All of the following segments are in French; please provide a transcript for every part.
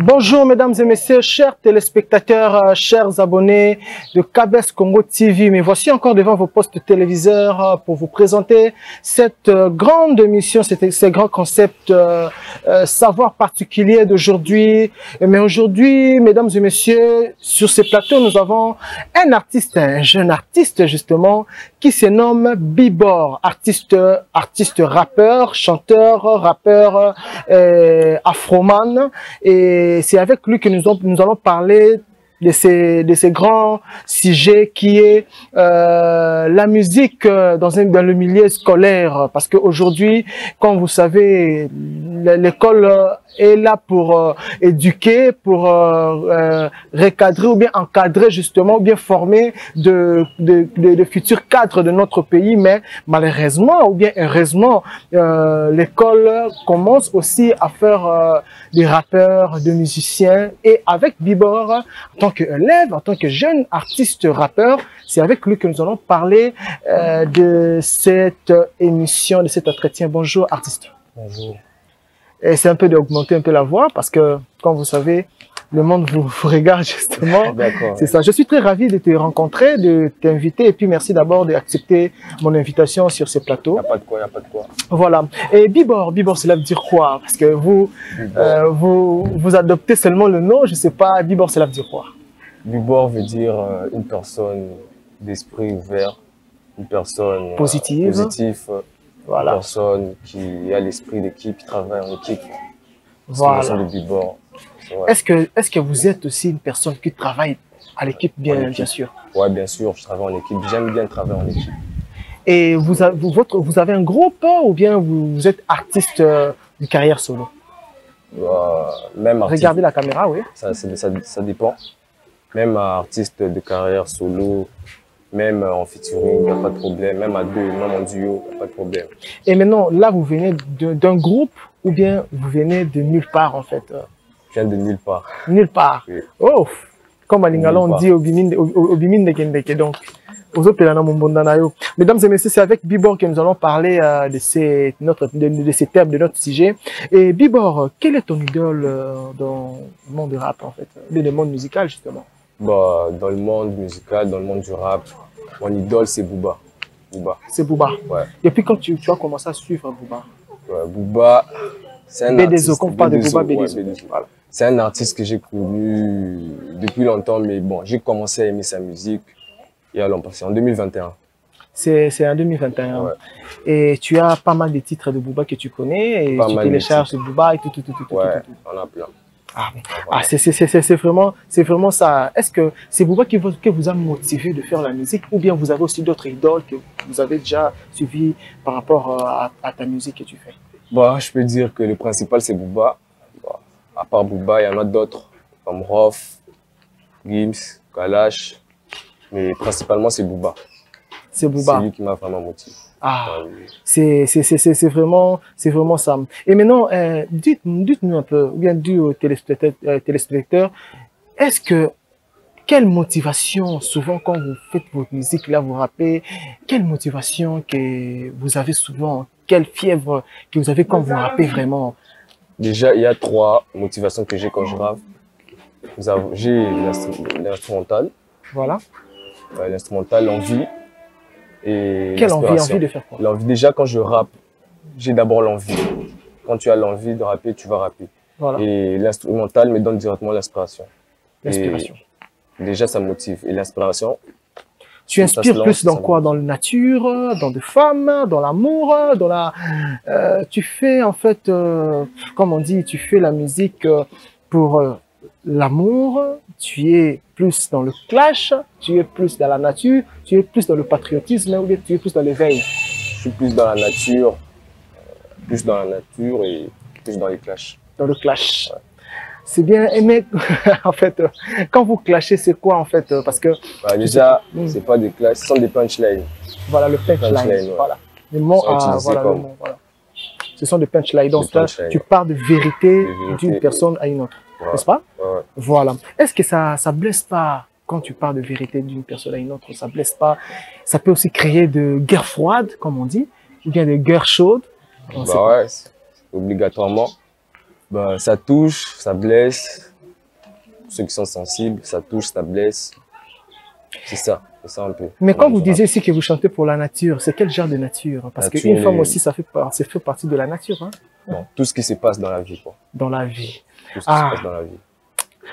Bonjour mesdames et messieurs, chers téléspectateurs, chers abonnés de KBS Congo TV. Mais voici encore devant vos postes téléviseurs pour vous présenter cette grande émission, ces grands concepts, savoir particulier d'aujourd'hui. Mais aujourd'hui, mesdames et messieurs, sur ce plateau, nous avons un artiste, un jeune artiste justement, qui se nomme Bibor, artiste rappeur, chanteur, rappeur, afroman. Et c'est avec lui que nous allons parler de ces grands sujets qui est la musique dans le milieu scolaire. Parce qu'aujourd'hui, comme vous savez, l'école est là pour éduquer, pour recadrer ou bien encadrer justement, ou bien former de futurs cadres de notre pays. Mais malheureusement ou bien heureusement, l'école commence aussi à faire des rappeurs, des musiciens. Et avec Bibor, en tant qu'élève, en tant que jeune artiste rappeur, c'est avec lui que nous allons parler de cette émission, de cet entretien. Bonjour artiste. Bonjour. Et c'est un peu d'augmenter un peu la voix parce que, comme vous savez, le monde vous regarde justement. D'accord. C'est ça. Je suis très ravi de te rencontrer, de t'inviter et puis merci d'abord d'accepter mon invitation sur ce plateau. Il n'y a pas de quoi, il n'y a pas de quoi. Voilà. Et Bibor, cela veut dire quoi? Parce que vous adoptez seulement le nom, je sais pas, Bibor, cela veut dire quoi? Bibor veut dire une personne d'esprit ouvert, une personne positive. Voilà. Une personne qui a l'esprit d'équipe, qui travaille en équipe. Voilà. C'est de Bibor. Ouais. Est-ce que vous êtes aussi une personne qui travaille à l'équipe, bien sûr? Oui, bien sûr, je travaille en équipe. J'aime bien travailler en équipe. Et vous avez un groupe ou bien vous êtes artiste de carrière solo? Même artiste. Regardez la caméra, oui. Ça dépend. Même artiste de carrière solo, même en featuring, il n'y a pas de problème. Même à deux, même en duo, il n'y a pas de problème. Et maintenant, là, vous venez d'un groupe ou bien vous venez de nulle part en fait? Je viens de nulle part. Nulle part. Oui. Oh, comme à Lingala, on dit Obimine de Kendeke. Donc, mesdames et messieurs, c'est avec Bibor que nous allons parler de ces thèmes, de notre sujet. Et Bibor, quel est ton idole dans le monde du rap en fait, dans le monde musical justement? Bah, dans le monde musical, dans le monde du rap, mon idole c'est Booba. C'est Booba. Ouais. Depuis quand tu as commencé à suivre Booba? Ouais, Booba, c'est un artiste. Quand on parle de Booba, BDSO. Voilà. C'est un artiste que j'ai connu depuis longtemps, mais bon, j'ai commencé à aimer sa musique il y a longtemps, c'est en 2021. C'est en 2021. Ouais. Et tu as pas mal de titres de Booba que tu connais et tu télécharges de Booba et tout. Ouais, on a plein. C'est vraiment ça. Est-ce que c'est Booba qui vous a motivé de faire la musique ou bien vous avez aussi d'autres idoles que vous avez déjà suivies par rapport à ta musique que tu fais? Bah, je peux dire que le principal c'est Booba. Bah, à part Booba, il y en a d'autres comme Rof, Gims, Kalash, mais principalement c'est Booba. C'est Booba. C'est lui qui m'a vraiment motivé. Ah, c'est vraiment ça. Et maintenant, dites-nous un peu, ou bien dites aux téléspectateurs, quelle motivation, souvent quand vous faites votre musique, là vous rappez, quelle motivation que vous avez souvent, quelle fièvre que vous avez quand vous rappez vraiment? Déjà, il y a 3 motivations que j'ai quand je rappe. J'ai l'instrumental. Voilà. L'instrumental, l'envie. Et quelle envie de faire quoi? L'envie, déjà quand je rappe, j'ai d'abord l'envie. Quand tu as l'envie de rapper, tu vas rapper. Voilà. Et l'instrumental me donne directement l'inspiration. L'inspiration. Déjà, ça me motive. Et l'inspiration. Tu inspires plus dans quoi? Dans la nature, dans des femmes, dans l'amour, dans la. Tu fais en fait, comme on dit, tu fais la musique pour l'amour. Tu es plus dans le clash, tu es plus dans la nature, tu es plus dans le patriotisme ou bien tu es plus dans l'éveil? Je suis plus dans la nature, et plus dans les clashs. Dans le clash. Ouais. C'est bien, mais en fait, quand vous clashez, c'est quoi en fait? Parce que bah, déjà, c'est pas des clashs, ce sont des punchlines. Voilà, le punchline. Ouais. Voilà. Les mots, voilà, comme... voilà. Ce sont des punchlines. Donc, tu pars de vérité d'une personne à une autre, n'est-ce pas? Voilà. Est-ce que ça blesse pas quand tu parles de vérité d'une personne à une autre? Ça blesse pas? Ça peut aussi créer de guerre froide, comme on dit, ou bien de guerre chaude? Bah ouais, obligatoirement. Bah, ça touche, ça blesse. Pour ceux qui sont sensibles, ça touche, ça blesse. C'est ça un peu. Mais quand vous disiez ici que vous chantez pour la nature, c'est quel genre de nature? Parce qu'une femme aussi, ça fait partie de la nature. Hein? Bon, tout ce qui se passe dans la vie, quoi. Dans la vie. Tout ce qui se passe dans la vie.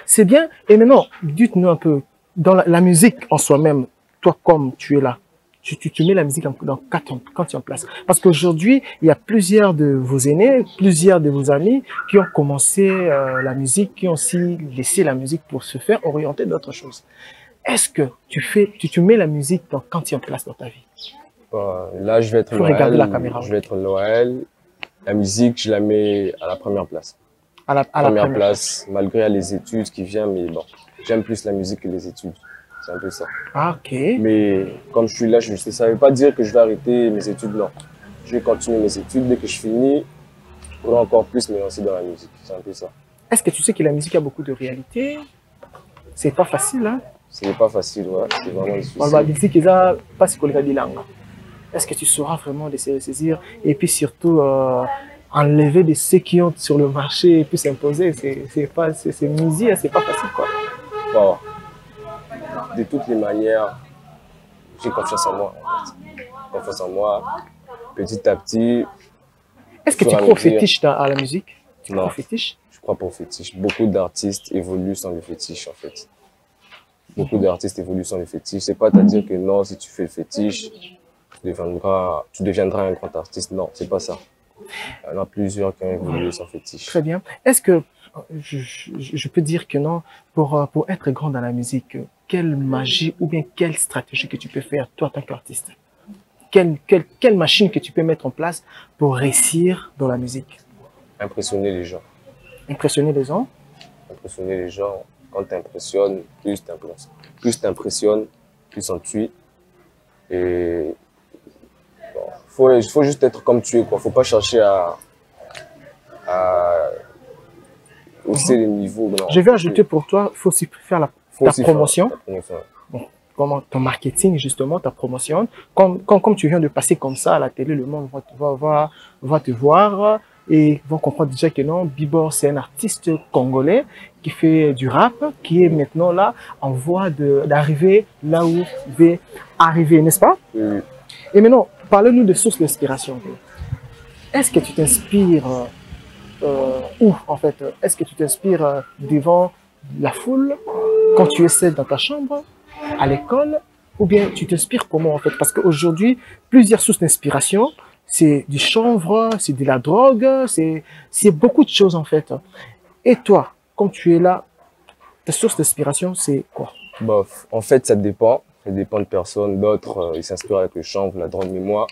C'est bien. Et maintenant, dites-nous un peu, dans la musique en soi-même, toi comme tu es là, tu mets la musique quand tu es en place. Parce qu'aujourd'hui, il y a plusieurs de vos aînés, plusieurs de vos amis qui ont commencé la musique, qui ont aussi laissé la musique pour se faire orienter d'autres choses. Est-ce que tu mets la musique quand tu es en place dans ta vie? Là, je vais être Noël. Regarder la caméra. Je vais être Noël. La musique, je la mets à la première place. À la première place, malgré les études qui viennent, mais bon, j'aime plus la musique que les études. C'est un peu ça. Ah, ok. Mais comme je suis là, ça ne veut pas dire que je vais arrêter mes études, non. Je vais continuer mes études. Dès que je finis, je pourrai encore plus me lancer dans la musique. C'est un peu ça. Est-ce que tu sais que la musique a beaucoup de réalité? C'est pas facile, hein? Ce n'est pas facile, ouais. C'est vraiment difficile. On va dire que ça passe comme la langue. Est-ce que tu sauras vraiment les saisir et puis surtout enlever de ceux qui ont sur le marché et puis s'imposer? C'est musique, c'est pas facile, quoi. Bon. De toutes les manières, j'ai confiance en moi. En fait. Confiance en moi. Petit à petit. Est-ce que tu crois au fétiche à la musique? Tu crois au fétiche? Je crois pas au fétiche. Beaucoup d'artistes évoluent sans le fétiche, en fait. Beaucoup d'artistes évoluent sans le fétiche. C'est pas à dire que non, si tu fais le fétiche, tu deviendras un grand artiste. Non, c'est pas ça. Il y en a plusieurs qui ont évolué sans fétiche. Très bien. Est-ce que je peux dire que non, pour être grand dans la musique, quelle magie ou bien quelle stratégie que tu peux faire, toi, en tant qu'artiste? Quelle machine que tu peux mettre en place pour réussir dans la musique? Impressionner les gens. Impressionner les gens? Impressionner les gens. Quand tu impressionnes, plus tu impressionnes, plus on tue. Et bon, faut juste être comme tu es, quoi. Faut pas chercher à hausser les niveaux. Non. Je vais ajouter pour toi, il faut aussi faire ta promotion. Bon, comment ton marketing, justement, ta promotion. Comme tu viens de passer comme ça à la télé, le monde va te voir et vont comprendre déjà que non, Bibor, c'est un artiste congolais qui fait du rap, qui est maintenant là, en voie d'arriver là où il veut arriver, n'est-ce pas? Oui. Et maintenant, parle-nous de sources d'inspiration. Est-ce que tu t'inspires où, en fait? Est-ce que tu t'inspires devant la foule, quand tu es seul dans ta chambre, à l'école, ou bien tu t'inspires comment, en fait? Parce qu'aujourd'hui, plusieurs sources d'inspiration, c'est du chanvre, c'est de la drogue, c'est beaucoup de choses, en fait. Et toi, comme tu es là, ta source d'inspiration, c'est quoi? Bof, en fait, ça dépend. Ça dépend de personnes. D'autres, ils s'inspirent avec le chanvre, la drogue. Mais moi,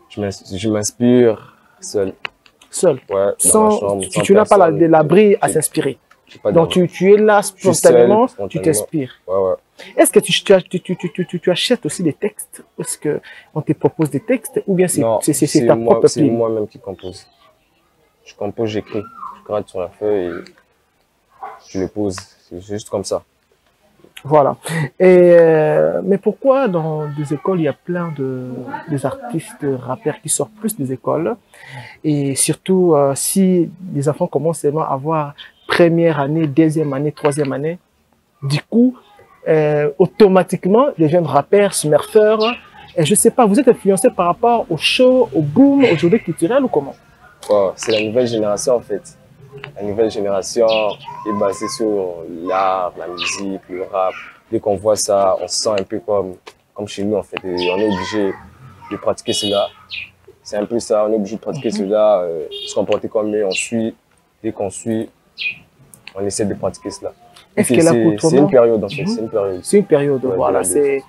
je m'inspire seul. Seul? Ouais, sans, dans ma chambre, tu n'as pas l'abri à s'inspirer. Donc, tu es là spontanément, tu t'inspires. Ouais, ouais. Est-ce que tu achètes aussi des textes? Est-ce qu'on te propose des textes? Ou bien c'est ta propre plume? C'est moi-même qui compose. Je compose, j'écris. Je gratte sur la feuille et je le pose. C'est juste comme ça. Voilà. Et, mais pourquoi dans des écoles, il y a plein des artistes rappeurs qui sortent plus des écoles? Et surtout, si les enfants commencent seulement à avoir première année, deuxième année, troisième année, du coup, automatiquement, les jeunes rappeurs, smurfeurs, et je sais pas, vous êtes influencé par rapport au show, au boom, aux journées culturelles ou comment? Oh, c'est la nouvelle génération en fait. La nouvelle génération est basée sur l'art, la musique, le rap. Dès qu'on voit ça, on se sent un peu comme chez nous en fait. Et on est obligé de pratiquer cela. C'est un peu ça, on est obligé de pratiquer cela, se comporter comme eux, on suit. Dès qu'on suit, on essaie de pratiquer cela. Est-ce que l'accoutrement... C'est une période en fait, c'est une période. C'est une période, ouais, voilà, c'est...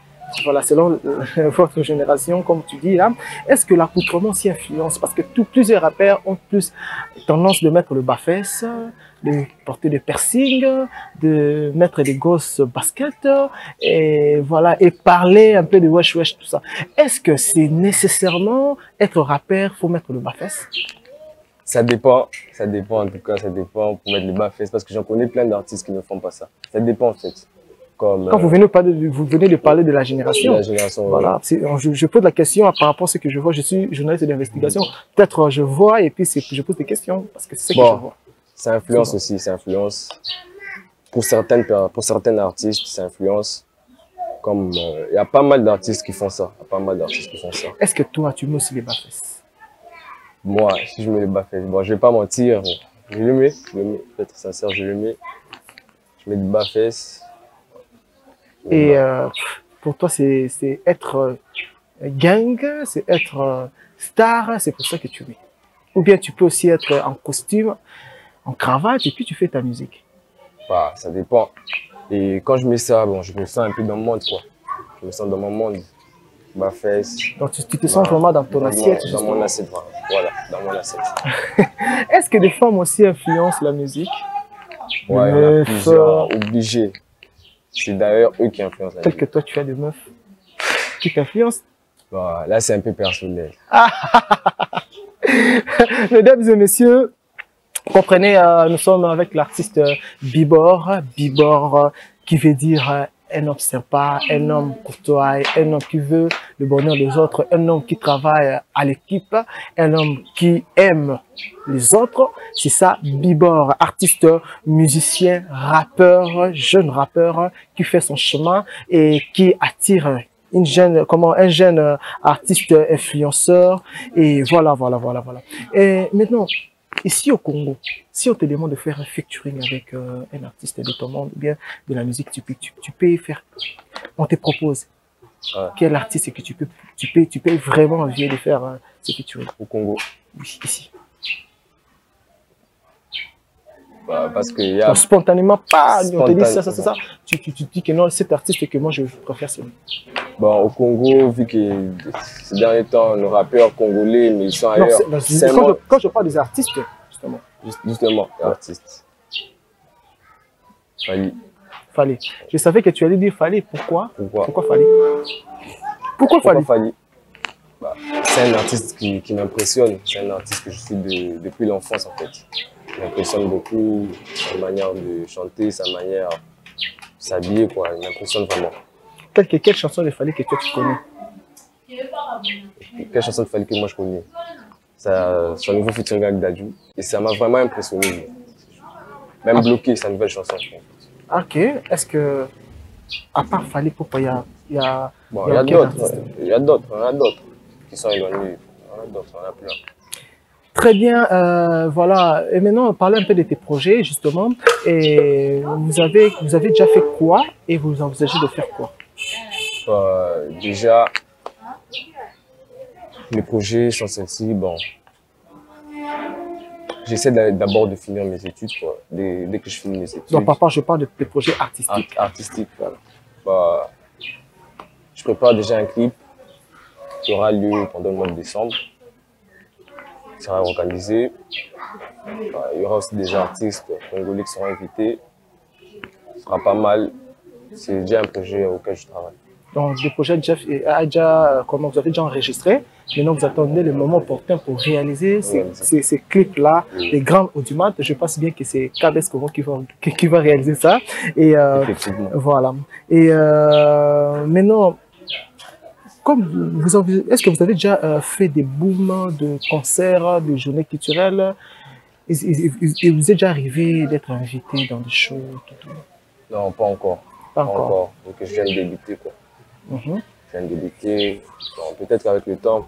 Voilà, selon votre génération, comme tu dis là, est-ce que l'accoutrement s'y influence? Parce que plusieurs rappeurs ont plus tendance de mettre le bas-fesse, de porter des piercings, de mettre des grosses baskets, et voilà, et parler un peu de wesh wesh, tout ça. Est-ce que c'est nécessairement être rappeur, faut mettre le bas-fesse? Ça dépend en tout cas, ça dépend pour mettre les bas-fesses parce que j'en connais plein d'artistes qui ne font pas ça. Ça dépend en fait. Comme, Quand vous venez de parler de la génération, la génération, voilà, je pose la question par rapport à ce que je vois. Je suis journaliste d'investigation. Peut-être je vois et puis je pose des questions parce que c'est ce que je vois. Ça influence aussi, ça influence. Pour certains artistes, ça influence. Comme il y a pas mal d'artistes qui font ça. Est-ce que toi, tu mets aussi les bas-fesses? Moi, si je mets les bas-fesses, bon, je vais pas mentir, je le mets, pour être sincère, je le mets. Je mets des bas-fesses. Et pour toi, c'est être gang, c'est être star, c'est pour ça que tu mets. Ou bien tu peux aussi être en costume, en cravate, et puis tu fais ta musique. Bah, ça dépend. Et quand je mets ça, bon, je me sens un peu dans le monde, quoi. Je me sens dans mon monde. Bas-fesses. Donc tu te sens vraiment dans ton assiette, dans mon assiette, voilà, dans mon assiette. Est-ce que des femmes aussi influencent la musique? Ouais, il y en a plusieurs, obligés. C'est d'ailleurs eux qui influencent la musique. Tel que toi, tu as des meufs qui t'influencent? Bah, là, c'est un peu personnel. Mesdames et messieurs, comprenez, nous sommes avec l'artiste Bibor. Bibor qui veut dire un homme sympa, un homme courtois, un homme qui veut le bonheur des autres, un homme qui travaille à l'équipe, un homme qui aime les autres. C'est ça, Bibor, artiste, musicien, rappeur, jeune rappeur qui fait son chemin et qui attire un jeune artiste influenceur. Et voilà. Et maintenant, ici au Congo, si on te demande de faire un featuring avec un artiste de ton monde, ou bien de la musique, tu peux faire, on te propose quel artiste que tu peux vraiment envier de faire ce featuring au Congo? Oui, ici. Bah, parce qu'il y a... Donc, spontanément, pas, on te dit ça. Tu dis que non, cet artiste que moi je préfère, c'est lui. Bon, au Congo, vu que ces derniers temps, nos rappeurs congolais, mais ils sont ailleurs. Quand je parle des artistes, justement. Justement, artistes. Fally. Je savais que tu allais dire Fally. Pourquoi Fally? Pourquoi Fally? Bah, c'est un artiste qui m'impressionne. C'est un artiste que je suis depuis l'enfance, en fait. Il m'impressionne beaucoup, sa manière de chanter, sa manière de s'habiller, quoi. Il m'impressionne vraiment. Quelle chanson de Fally que toi tu connais? Quelle chanson de Fally que moi je connais? Son nouveau featuring avec Dadju. Et ça m'a vraiment impressionné. Même bloqué sa nouvelle chanson. Ok. Est-ce que, à part Fally, pourquoi il y a d'autres. Il y a d'autres qui sont éloignés. Il y en a d'autres, il y en a plein. Très bien, voilà. Et maintenant, parlez un peu de tes projets, justement. Et vous avez déjà fait quoi et vous envisagez de faire quoi? Déjà, les projets sont ceux-ci. Bon, j'essaie d'abord de finir mes études, quoi. Dès que je finis mes études. Donc, papa, je parle de tes projets artistiques. Artistiques, voilà. Bah, je prépare déjà un clip qui aura lieu pendant le mois de décembre. Il sera organisé. Il y aura aussi des artistes congolais qui seront invités. Ce sera pas mal. C'est déjà un projet auquel je travaille. Donc, le projet vous avez déjà enregistré. Maintenant, vous attendez le moment opportun pour réaliser ces clips-là, les grands audimates. Je pense bien que c'est KBS Congo qui va réaliser ça. Et effectivement. Voilà. Et maintenant, est-ce que vous avez déjà fait des booms de concerts, de journées culturelles? Et vous êtes déjà arrivé d'être invité dans des shows, tout? Non, pas encore. Pas encore. Donc je viens de débuter, quoi. Je viens de débuter. Bon, peut-être qu'avec le temps,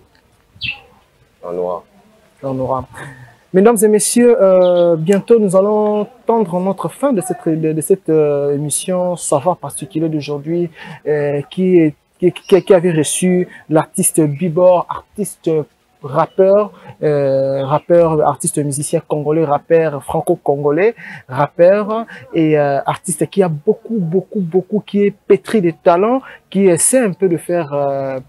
on aura. Mesdames et messieurs, bientôt nous allons tendre notre fin de cette émission Savoir particulier d'aujourd'hui, qui avait reçu l'artiste Bibor, artiste rappeur, artiste musicien congolais, rappeur franco-congolais, rappeur et artiste qui a beaucoup, qui est pétri de talent, qui essaie un peu de faire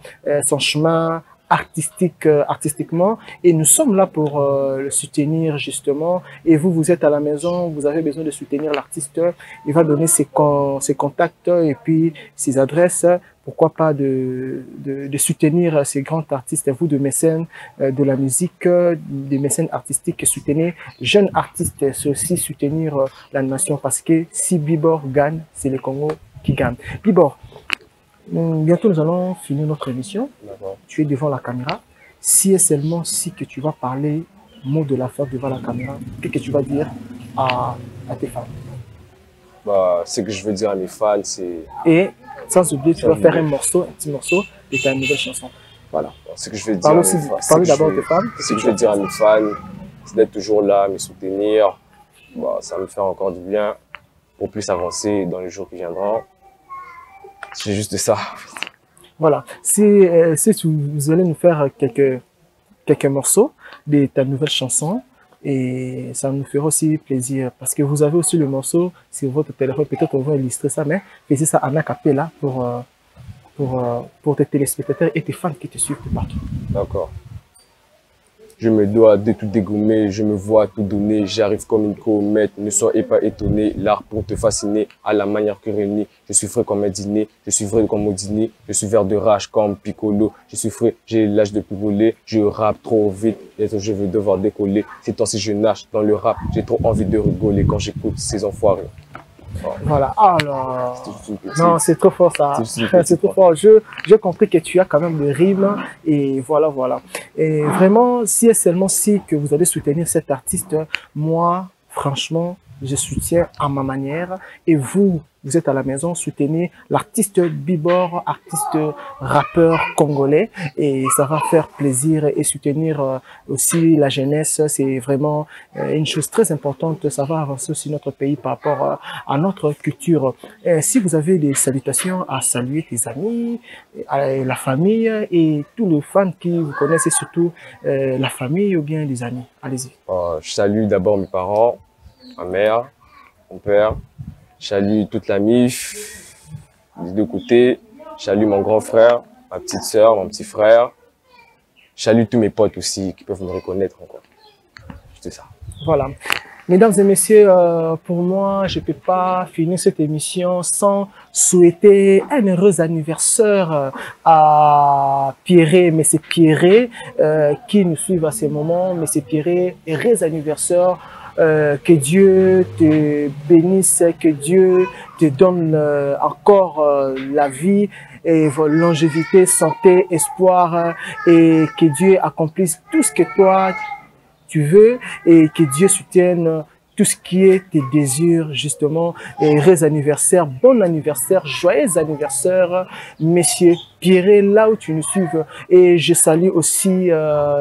son chemin artistiquement, et nous sommes là pour le soutenir justement. Et vous, vous êtes à la maison, vous avez besoin de soutenir l'artiste, il va donner ses contacts et puis ses adresses. Pourquoi pas de soutenir ces grands artistes, vous de mécènes de la musique, des mécènes artistiques, soutenez jeunes artistes, c'est aussi soutenir l'animation, parce que si Bibor gagne, c'est le Congo qui gagne. Bibor, bientôt nous allons finir notre émission. Tu es devant la caméra. Si et seulement si que tu vas parler mot de la fin devant la caméra, qu'est-ce que tu vas dire à tes fans? Bah, ce que je veux dire à mes fans, c'est... Et sans oublier, tu vas faire un petit morceau de ta nouvelle chanson. Voilà. Ce que je veux dire à mes fans, parle d'abord de tes fans. Ce que je veux dire à mes fans, c'est d'être toujours là, me soutenir. Bah, ça me fait encore du bien pour plus avancer dans les jours qui viendront. C'est juste ça. Voilà. Si vous allez nous faire quelques morceaux de ta nouvelle chanson, et ça nous fera aussi plaisir, parce que vous avez aussi le morceau sur votre téléphone, peut-être on va illustrer ça, mais faisez ça en a cappella pour tes téléspectateurs et tes fans qui te suivent de partout. D'accord. Je me dois de tout dégommer, je me vois tout donner, j'arrive comme une comète, ne soyez pas étonné, l'art pour te fasciner, à la manière que réunie, je suis frais comme un dîner, je suis vrai comme au dîner, je suis vert de rage comme Piccolo, je suis frais, j'ai l'âge de plus voler, je rappe trop vite, bientôt je vais devoir décoller, ces temps-ci je nage dans le rap, j'ai trop envie de rigoler quand j'écoute ces enfoirés. Voilà, alors, non, c'est trop fort ça, c'est trop fort. J'ai compris que tu as quand même le rythme, et voilà. Et vraiment, si et seulement si que vous allez soutenir cet artiste, moi, franchement, je soutiens à ma manière, et vous êtes à la maison, soutenez l'artiste Bibor, artiste rappeur congolais, et ça va faire plaisir, et soutenir aussi la jeunesse, c'est vraiment une chose très importante, ça va avancer aussi notre pays par rapport à notre culture. Si vous avez des salutations à saluer tes amis, la famille et tous les fans qui vous connaissent, et surtout la famille ou bien les amis, allez-y. Je salue d'abord mes parents, ma mère, mon père. Je salue toute la MIF des deux côtés. Je salue mon grand frère, ma petite sœur, mon petit frère. Je salue tous mes potes aussi qui peuvent me reconnaître encore. C'est ça. Voilà. Mesdames et messieurs, pour moi, je ne peux pas finir cette émission sans souhaiter un heureux anniversaire à Pierre, Monsieur Pierre, qui nous suivent à ce moment. Monsieur Pierre, heureux anniversaire. Que Dieu te bénisse, que Dieu te donne encore la vie et longévité, santé, espoir, et que Dieu accomplisse tout ce que toi tu veux, et que Dieu soutienne tout ce qui est tes désirs, justement. Et heureux anniversaire, bon anniversaire, joyeux anniversaire, Monsieur Pierre, là où tu nous suives. Et je salue aussi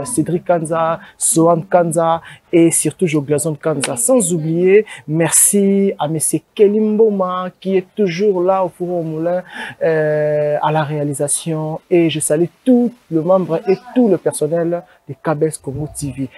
Cédric Kanza, Sohan Kanza et surtout Joglazon Kanza. Sans oublier, merci à Monsieur Kelimboma qui est toujours là au four au moulin à la réalisation. Et je salue tous les membres et tout le personnel de KBS Congo TV.